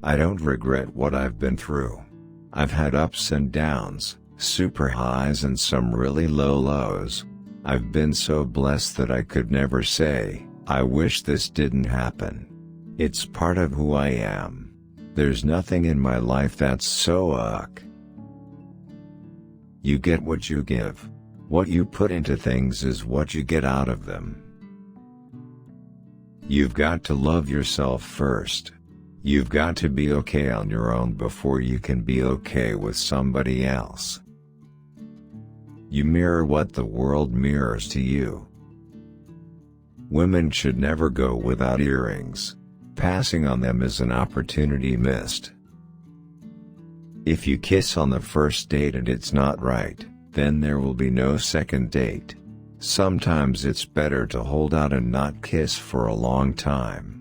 I don't regret what I've been through. I've had ups and downs, super highs and some really low lows. I've been so blessed that I could never say, I wish this didn't happen. It's part of who I am. There's nothing in my life that's so uck. You get what you give. What you put into things is what you get out of them. You've got to love yourself first. You've got to be okay on your own before you can be okay with somebody else. You mirror what the world mirrors to you. Women should never go without earrings. Passing on them is an opportunity missed. If you kiss on the first date and it's not right, then there will be no second date. Sometimes it's better to hold out and not kiss for a long time.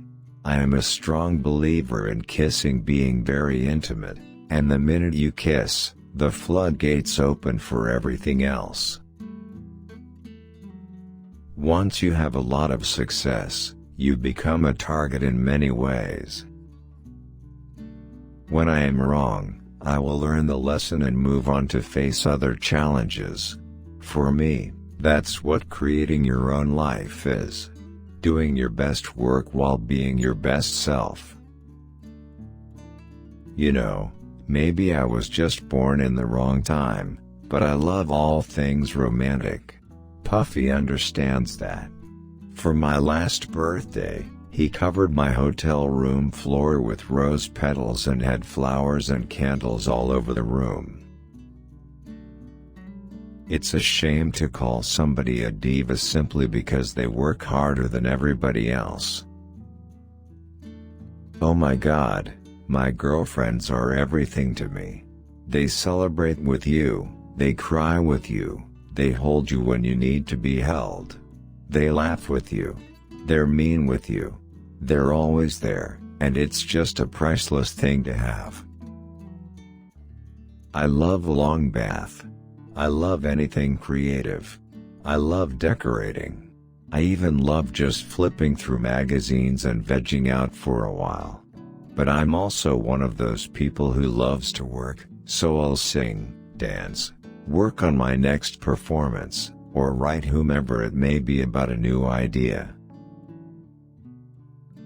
I am a strong believer in kissing being very intimate, and the minute you kiss, the floodgates open for everything else. Once you have a lot of success, you become a target in many ways. When I am wrong, I will learn the lesson and move on to face other challenges. For me, that's what creating your own life is. Doing your best work while being your best self. You know, maybe I was just born in the wrong time, but I love all things romantic. Puffy understands that. For my last birthday, he covered my hotel room floor with rose petals and had flowers and candles all over the room. It's a shame to call somebody a diva simply because they work harder than everybody else. Oh my God, my girlfriends are everything to me. They celebrate with you, they cry with you, they hold you when you need to be held. They laugh with you. They're mean with you. They're always there, and it's just a priceless thing to have. I love a long bath. I love anything creative. I love decorating. I even love just flipping through magazines and vegging out for a while. But I'm also one of those people who loves to work, so I'll sing, dance, work on my next performance, or write whomever it may be about a new idea.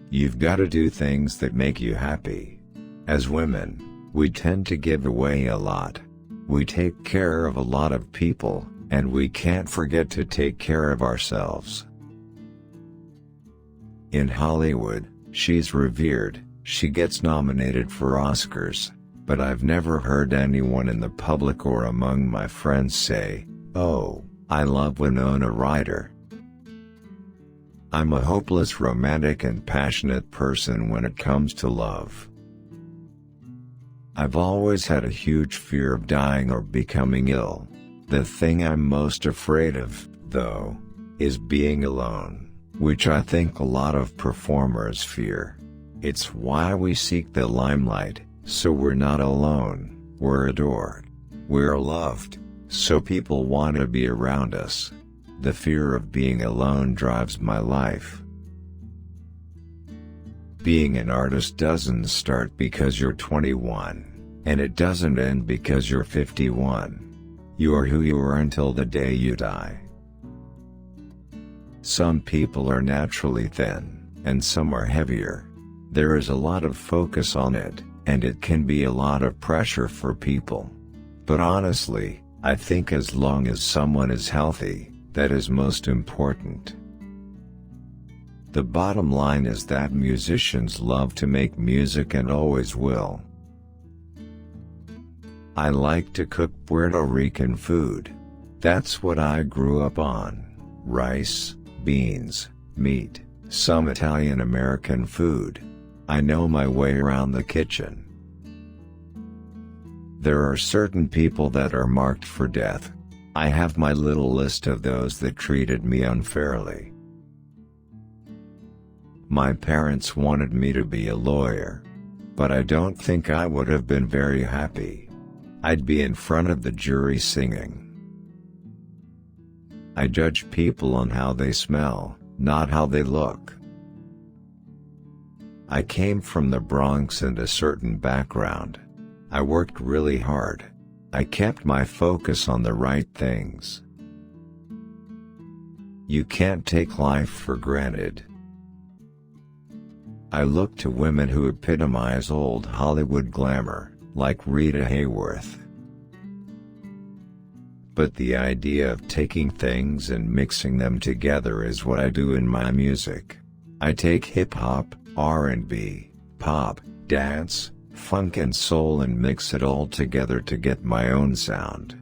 You've got to do things that make you happy. As women, we tend to give away a lot. We take care of a lot of people, and we can't forget to take care of ourselves. In Hollywood, she's revered, she gets nominated for Oscars, but I've never heard anyone in the public or among my friends say, "Oh, I love Winona Ryder." I'm a hopeless romantic and passionate person when it comes to love. I've always had a huge fear of dying or becoming ill. The thing I'm most afraid of, though, is being alone, which I think a lot of performers fear. It's why we seek the limelight, so we're not alone, we're adored. We're loved, so people want to be around us. The fear of being alone drives my life. Being an artist doesn't start because you're 21, and it doesn't end because you're 51. You are who you are until the day you die. Some people are naturally thin, and some are heavier. There is a lot of focus on it, and it can be a lot of pressure for people. But honestly, I think as long as someone is healthy, that is most important. The bottom line is that musicians love to make music and always will. I like to cook Puerto Rican food. That's what I grew up on. Rice, beans, meat, some Italian-American food. I know my way around the kitchen. There are certain people that are marked for death. I have my little list of those that treated me unfairly. My parents wanted me to be a lawyer. But I don't think I would have been very happy. I'd be in front of the jury singing. I judge people on how they smell, not how they look. I came from the Bronx and a certain background. I worked really hard. I kept my focus on the right things. You can't take life for granted. I look to women who epitomize old Hollywood glamour, like Rita Hayworth. But the idea of taking things and mixing them together is what I do in my music. I take hip-hop, R&B, pop, dance, funk and soul and mix it all together to get my own sound.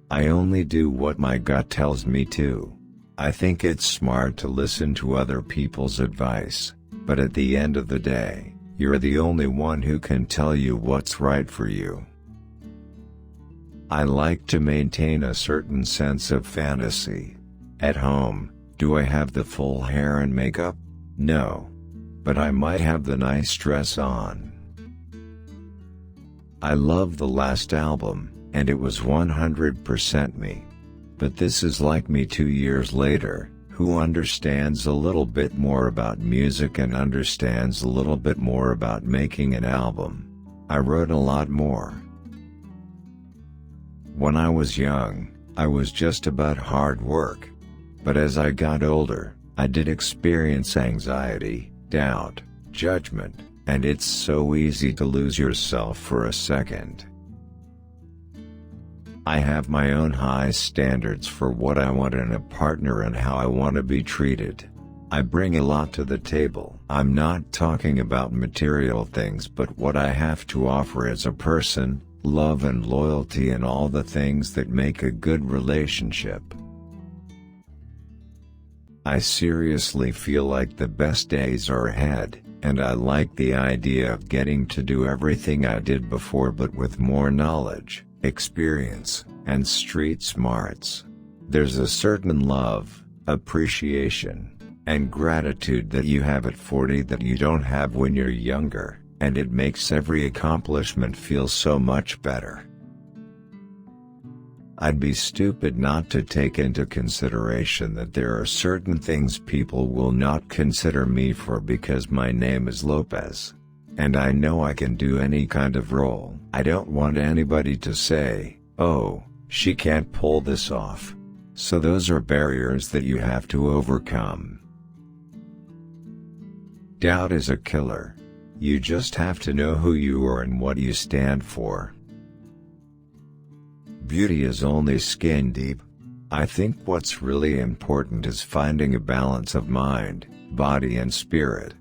I only do what my gut tells me to. I think it's smart to listen to other people's advice, but at the end of the day, you're the only one who can tell you what's right for you. I like to maintain a certain sense of fantasy. At home, do I have the full hair and makeup? No. But I might have the nice dress on. I love the last album, and it was 100% me. But this is like me 2 years later, who understands a little bit more about music and understands a little bit more about making an album. I wrote a lot more. When I was young, I was just about hard work. But as I got older, I did experience anxiety, doubt, judgment, and it's so easy to lose yourself for a second. I have my own high standards for what I want in a partner and how I want to be treated. I bring a lot to the table. I'm not talking about material things but what I have to offer as a person, love and loyalty and all the things that make a good relationship. I seriously feel like the best days are ahead, and I like the idea of getting to do everything I did before but with more knowledge, experience, and street smarts. There's a certain love, appreciation, and gratitude that you have at 40 that you don't have when you're younger, and it makes every accomplishment feel so much better. I'd be stupid not to take into consideration that there are certain things people will not consider me for because my name is Lopez. And I know I can do any kind of role. I don't want anybody to say, "Oh, she can't pull this off." So those are barriers that you have to overcome. Doubt is a killer. You just have to know who you are and what you stand for. Beauty is only skin deep. I think what's really important is finding a balance of mind, body and spirit.